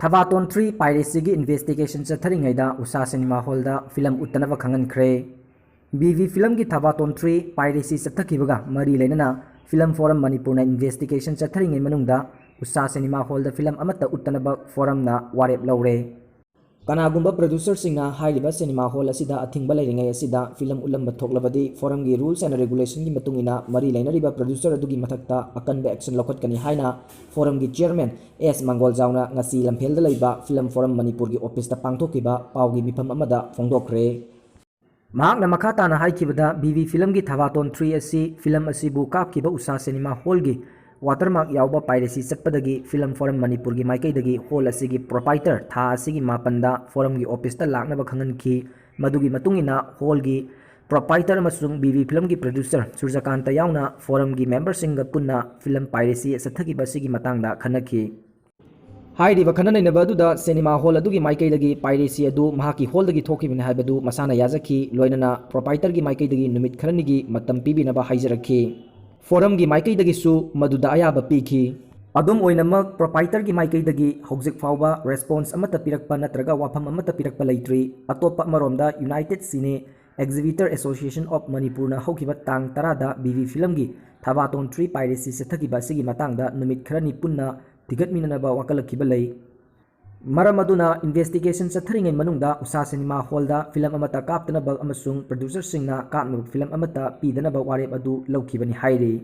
Thavaton 3 piracy gi investigation chatharingayda Usha Cinema Hall da film uttanaba khangankhre. BV film gi Thavaton 3 piracy chathakibaga mari leinana film forum Manipur na investigation chatharingay manungda Usha Cinema Hall da film amata uttanaba forum na warep laure. Kanagumba producer singna hairiba cinema hall asida athingba leiringai asida film ulamba thoklabadi forum gi rules and regulation gi matungina mari leinariba producer adugi mathakta akanba action lokhatkani haina forum gi chairman S Mangol Jauna ngasi lamphel da leiba film forum Manipur gi office ta pangthokiba pawgi mifam amada phongdokre. Mahakna makata na haikibada BV film gi Thavaton 3 asi film asibu kapkiba Usha Cinema Hall gi watermark yauba piracy chatpadagi film forum Manipur gi maikaidagi hall asigi proprietor tha asigi mapanda forum gi office ta laknaba khanganki madugi matungina hall gi proprietor amasung BV film gi producer Surjakanta yauna forum gi member singa punna film piracy sathagi basigi matangda khanaki. Hairiba khananainaba aduda cinema hall adugi maikaidagi piracy adu mahaki hall dagi thokibina haibadu masana yazaki loinana proprietor gi maikaidagi numit kharanigi matam pibinaba haijaraki. Forum gi maikaidagi su maduda ayaba piki adum oinamak proprietor gi maikaidagi hojik fawba response amata pirakpa natraga wafam amata pirakpa leitri atopa maromda United Cine Exhibitor Association of Manipur na haukiba tang tarada BV film gi Thavaton 3 piracy sethagiba sigi matangda numit kharani punna tigatminanaba wakalakiba lei. Maramaduna investigation chatharingai manungda Usha Cinema Hall da film amata kaptanaba amasung producer singna kapnaba film amata pidanaba warep adu laukibani hairi.